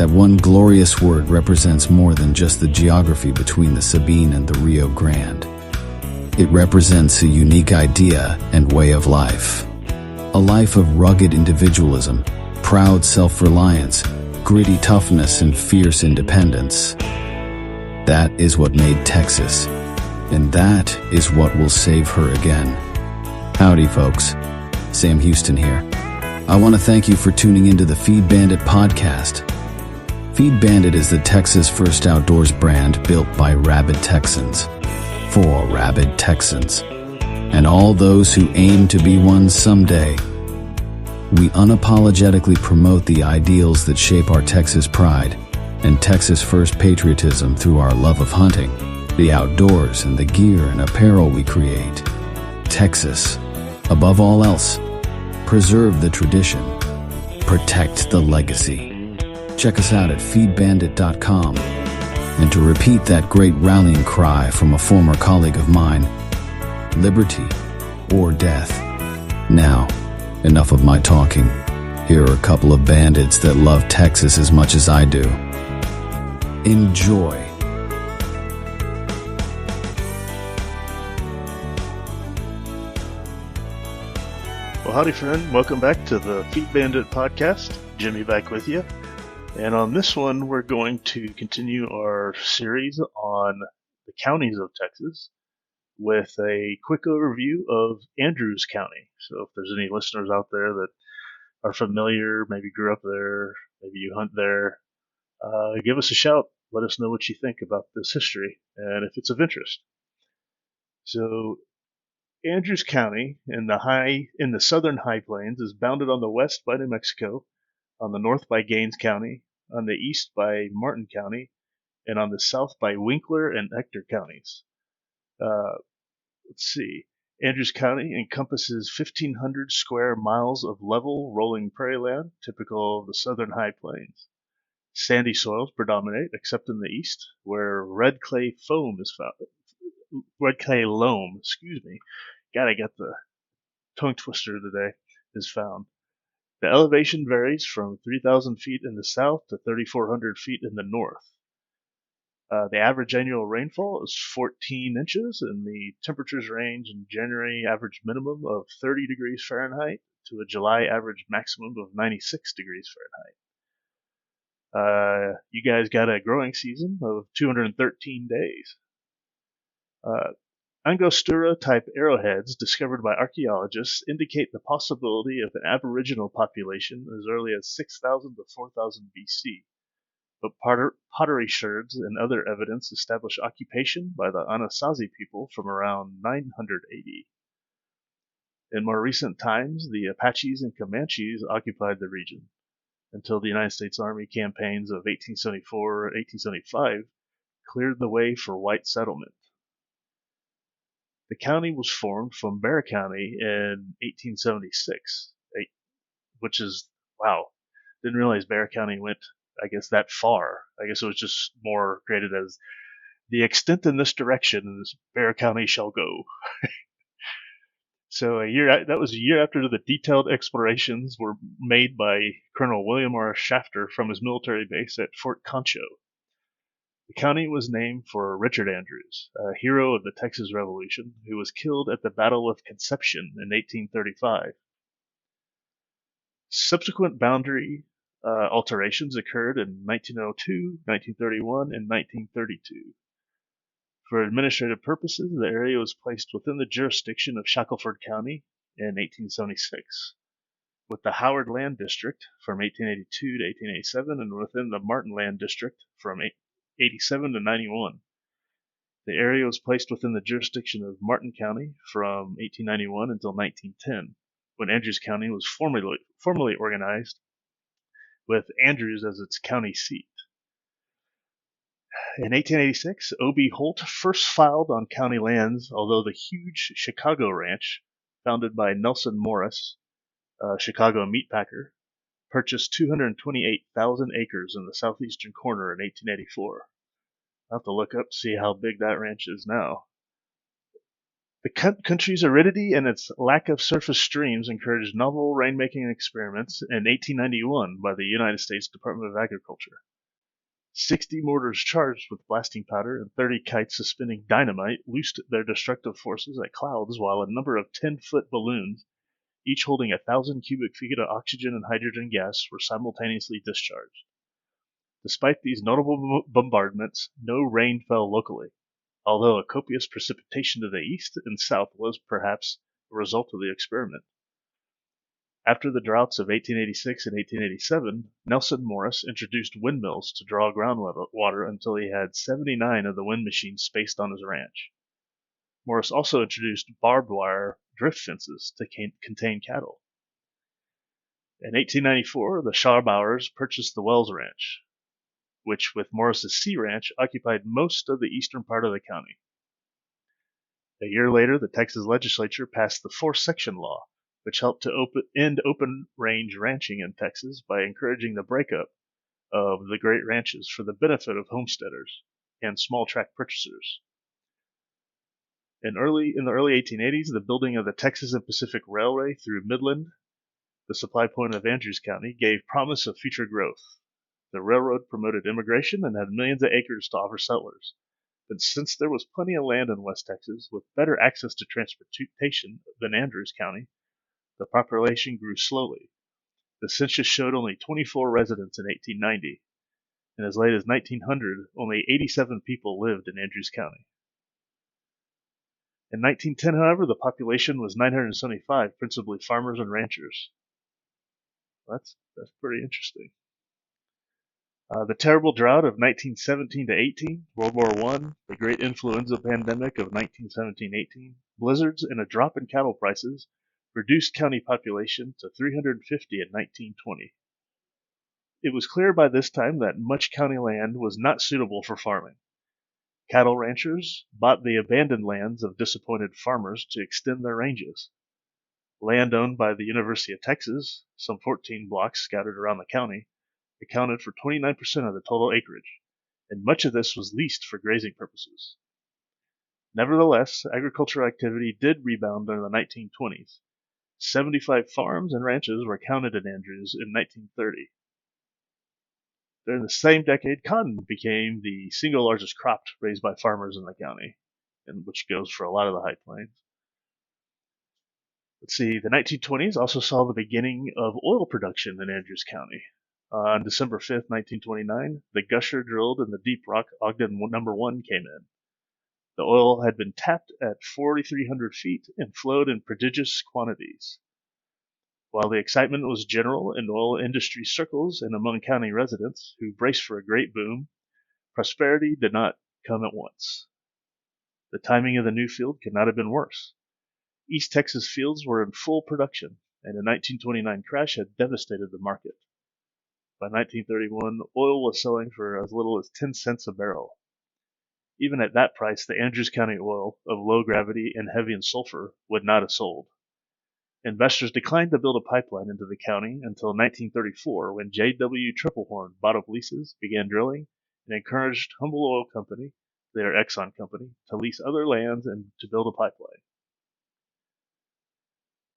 That one glorious word represents more than just the geography between the Sabine and the Rio Grande. It represents a unique idea and way of life. A life of rugged individualism, proud self-reliance, gritty toughness, and fierce independence. That is what made Texas, and that is what will save her again. Howdy, folks. Sam Houston here. I want to thank you for tuning into the Feed Bandit podcast. Feed Bandit is the Texas first outdoors brand built by rabid Texans, for rabid Texans, and all those who aim to be one someday. We unapologetically promote the ideals that shape our Texas pride and Texas first patriotism through our love of hunting, the outdoors, and the gear and apparel we create. Texas, above all else, preserve the tradition, protect the legacy. Check us out at feedbandit.com. And to repeat that great rallying cry from a former colleague of mine, liberty or death. Now, enough of my talking. Here are a couple of bandits that love Texas as much as I do. Enjoy. Well, howdy, friend. Welcome back to the Feed Bandit podcast. Jimmy back with you. And on this one, we're going to continue our series on the counties of Texas with a quick overview of Andrews County. So if there's any listeners out there that are familiar, maybe grew up there, maybe you hunt there, give us a shout. Let us know what you think about this history and if it's of interest. So Andrews County in the southern High Plains is bounded on the west by New Mexico, on the north by Gaines County, on the east by Martin County, and on the south by Winkler and Ector counties. Let's see. Andrews County encompasses 1,500 square miles of level, rolling prairie land, typical of the southern High Plains. Sandy soils predominate, except in the east, where red clay loam is found. God, I got the tongue twister today, is found. The elevation varies from 3,000 feet in the south to 3,400 feet in the north. The average annual rainfall is 14 inches, and the temperatures range in January average minimum of 30 degrees Fahrenheit to a July average maximum of 96 degrees Fahrenheit. You guys got a growing season of 213 days. Angostura-type arrowheads discovered by archaeologists indicate the possibility of an aboriginal population as early as 6,000 to 4,000 BC, but pottery sherds and other evidence establish occupation by the Anasazi people from around 900 AD. In more recent times, the Apaches and Comanches occupied the region, until the United States Army campaigns of 1874-1875 cleared the way for white settlement. The county was formed from Bear County in 1876, which is, wow, didn't realize Bear County went, I guess, that far. I guess it was just more created as the extent in this direction is Bear County shall go. So that was a year after the detailed explorations were made by Colonel William R. Shafter from his military base at Fort Concho. The county was named for Richard Andrews, a hero of the Texas Revolution, who was killed at the Battle of Concepción in 1835. Subsequent boundary alterations occurred in 1902, 1931, and 1932. For administrative purposes, the area was placed within the jurisdiction of Shackelford County in 1876, with the Howard Land District from 1882 to 1887, and within the Martin Land District from 87 to 91. The area was placed within the jurisdiction of Martin County from 1891 until 1910, when Andrews County was formally organized with Andrews as its county seat. In 1886, O.B. Holt first filed on county lands, although the huge Chicago Ranch, founded by Nelson Morris, a Chicago meatpacker, purchased 228,000 acres in the southeastern corner in 1884. I'll have to look up to see how big that ranch is now. The country's aridity and its lack of surface streams encouraged novel rainmaking experiments in 1891 by the United States Department of Agriculture. 60 mortars charged with blasting powder and 30 kites suspending dynamite loosed their destructive forces at clouds, while a number of 10-foot balloons, each holding 1,000 cubic feet of oxygen and hydrogen gas, were simultaneously discharged. Despite these notable bombardments, no rain fell locally, although a copious precipitation to the east and south was perhaps a result of the experiment. After the droughts of 1886 and 1887, Nelson Morris introduced windmills to draw groundwater until he had 79 of the wind machines spaced on his ranch. Morris also introduced barbed wire drift fences to contain cattle. In 1894, the Scharbauers purchased the Wells Ranch, which, with Morris's Sea Ranch, occupied most of the eastern part of the county. A year later, the Texas legislature passed the Fourth Section Law, which helped to end open-range ranching in Texas by encouraging the breakup of the great ranches for the benefit of homesteaders and small tract purchasers. In the early 1880s, the building of the Texas and Pacific Railway through Midland, the supply point of Andrews County, gave promise of future growth. The railroad promoted immigration and had millions of acres to offer settlers. But since there was plenty of land in West Texas with better access to transportation than Andrews County, the population grew slowly. The census showed only 24 residents in 1890, and as late as 1900, only 87 people lived in Andrews County. In 1910, however, the population was 975, principally farmers and ranchers. That's pretty interesting. The terrible drought of 1917 to 18, World War I, the great influenza pandemic of 1917-18, blizzards, and a drop in cattle prices reduced county population to 350 in 1920. It was clear by this time that much county land was not suitable for farming. Cattle ranchers bought the abandoned lands of disappointed farmers to extend their ranges. Land owned by the University of Texas, some 14 blocks scattered around the county, accounted for 29% of the total acreage, and much of this was leased for grazing purposes. Nevertheless, agricultural activity did rebound during the 1920s. 75 farms and ranches were counted in Andrews in 1930. During the same decade, cotton became the single largest crop raised by farmers in the county, and which goes for a lot of the High Plains. The 1920s also saw the beginning of oil production in Andrews County. On December 5, 1929, the gusher drilled in the Deep Rock Ogden No. 1 came in. The oil had been tapped at 4,300 feet and flowed in prodigious quantities. While the excitement was general in oil industry circles and among county residents who braced for a great boom, prosperity did not come at once. The timing of the new field could not have been worse. East Texas fields were in full production, and the 1929 crash had devastated the market. By 1931, oil was selling for as little as 10 cents a barrel. Even at that price, the Andrews County oil, of low gravity and heavy in sulfur, would not have sold. Investors declined to build a pipeline into the county until 1934, when J.W. Triplehorn bought up leases, began drilling, and encouraged Humble Oil Company, later Exxon Company, to lease other lands and to build a pipeline.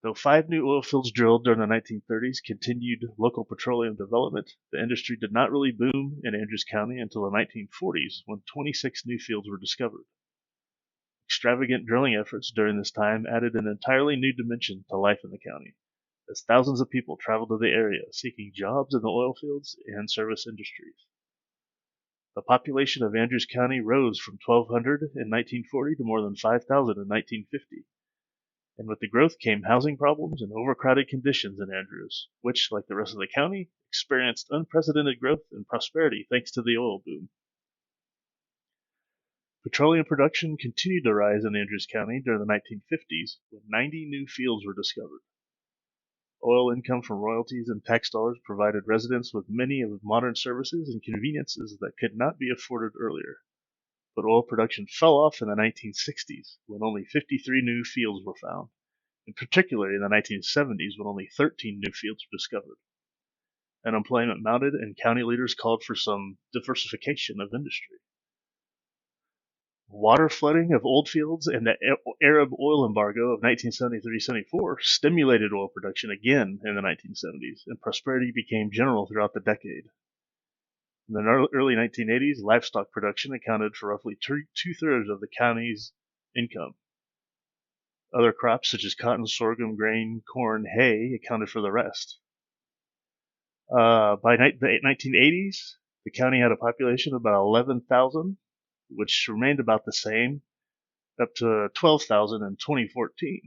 Though 5 new oil fields drilled during the 1930s continued local petroleum development, the industry did not really boom in Andrews County until the 1940s, when 26 new fields were discovered. Extravagant drilling efforts during this time added an entirely new dimension to life in the county, as thousands of people traveled to the area seeking jobs in the oil fields and service industries. The population of Andrews County rose from 1,200 in 1940 to more than 5,000 in 1950. And with the growth came housing problems and overcrowded conditions in Andrews, which, like the rest of the county, experienced unprecedented growth and prosperity thanks to the oil boom. Petroleum production continued to rise in Andrews County during the 1950s, when 90 new fields were discovered. Oil income from royalties and tax dollars provided residents with many of the modern services and conveniences that could not be afforded earlier. But oil production fell off in the 1960s, when only 53 new fields were found, and particularly in the 1970s, when only 13 new fields were discovered. Unemployment mounted, and county leaders called for some diversification of industry. Water flooding of old fields and the Arab oil embargo of 1973-74 stimulated oil production again in the 1970s, and prosperity became general throughout the decade. In the early 1980s, livestock production accounted for roughly two-thirds of the county's income. Other crops such as cotton, sorghum, grain, corn, hay accounted for the rest. By the 1980s, the county had a population of about 11,000, which remained about the same, up to 12,000 in 2014.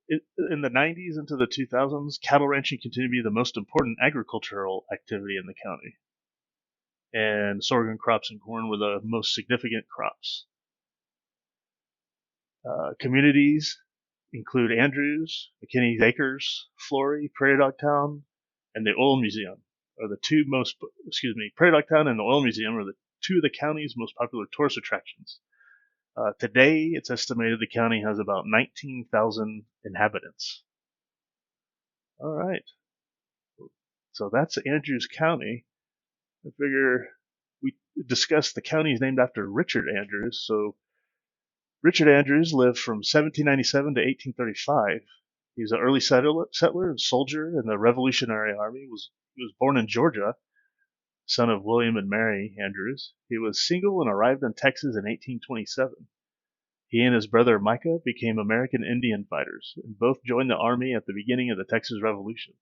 In the 90s into the 2000s, cattle ranching continued to be the most important agricultural activity in the county. And sorghum crops and corn were the most significant crops. Communities include Andrews, McKinney's Acres, Flory, Prairie Dog Town, and the Oil Museum are the two most, Prairie Dog Town and the Oil Museum are the two of the county's most popular tourist attractions. Today, it's estimated the county has about 19,000 inhabitants. All right. So that's Andrews County. I figure we discussed the counties named after Richard Andrews. So Richard Andrews lived from 1797 to 1835. He was an early settler and soldier in the Revolutionary Army. He was born in Georgia, son of William and Mary Andrews. He was single and arrived in Texas in 1827. He and his brother Micah became American Indian fighters, and both joined the army at the beginning of the Texas Revolution.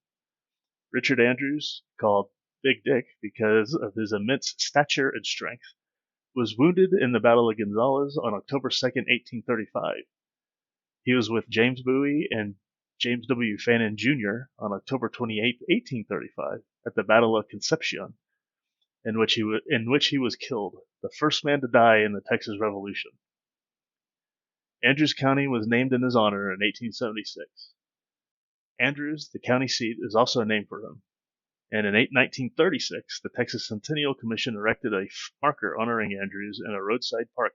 Richard Andrews, called Big Dick because of his immense stature and strength, was wounded in the Battle of Gonzales on October 2, 1835. He was with James Bowie and James W. Fannin Jr. on October 28, 1835, at the Battle of Concepción, in which he was killed, the first man to die in the Texas Revolution. Andrews County was named in his honor in 1876. Andrews, the county seat, is also named for him. And in 1936, the Texas Centennial Commission erected a marker honoring Andrews in a roadside park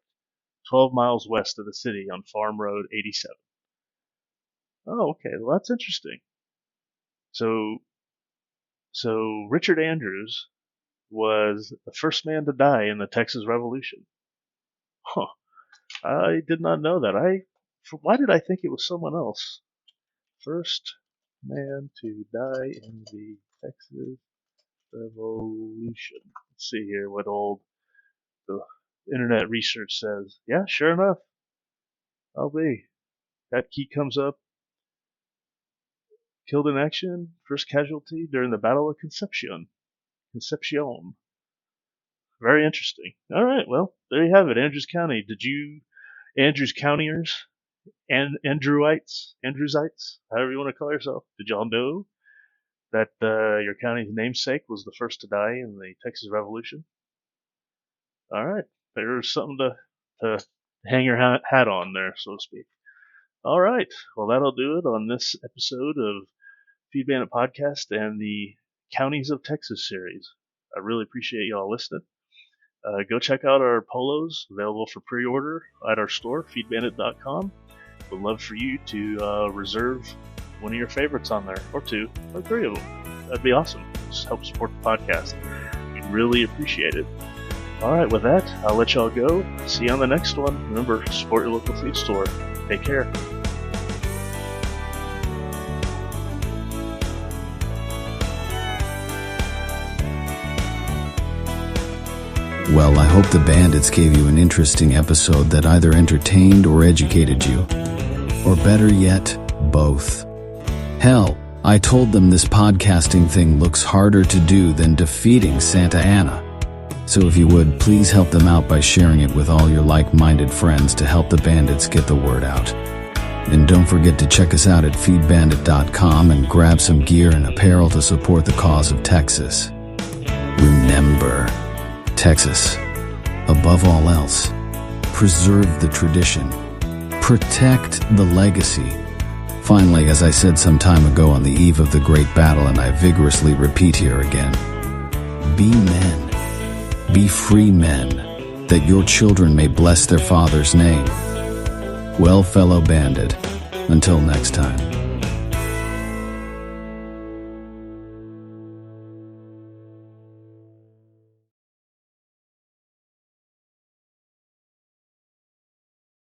12 miles west of the city on Farm Road 87. Oh, okay. Well, that's interesting. So Richard Andrews was the first man to die in the Texas Revolution. Huh. I did not know that. Why did I think it was someone else? First man to die in the Texas Revolution. Let's see here what the internet research says. Yeah, sure enough. I'll be. That key comes up. Killed in action, first casualty during the Battle of Concepción. Very interesting. All right, well, there you have it, Andrews County. Did you, Andrews Countyers, and Andrewites, however you want to call yourself, did y'all know that your county's namesake was the first to die in the Texas Revolution? All right, there's something to hang your hat on there, so to speak. All right, well, that'll do it on this episode of Feed Bandit Podcast and the Counties of Texas series. I really appreciate y'all listening. Go check out our polos available for pre-order at our store, feedbandit.com. We'd love for you to reserve one of your favorites on there, or two, or three of them. That'd be awesome. Just help support the podcast. We'd really appreciate it. All right, with that, I'll let y'all go. See you on the next one. Remember, support your local food store. Take care. Well, I hope the Bandits gave you an interesting episode that either entertained or educated you. Or better yet, both. Hell, I told them this podcasting thing looks harder to do than defeating Santa Anna. So if you would, please help them out by sharing it with all your like-minded friends to help the Bandits get the word out. And don't forget to check us out at feedbandit.com and grab some gear and apparel to support the cause of Texas. Remember, Texas, above all else, preserve the tradition, protect the legacy. Finally, as I said some time ago on the eve of the great battle, and I vigorously repeat here again, be men, be free men, that your children may bless their father's name. Well, fellow bandit, until next time.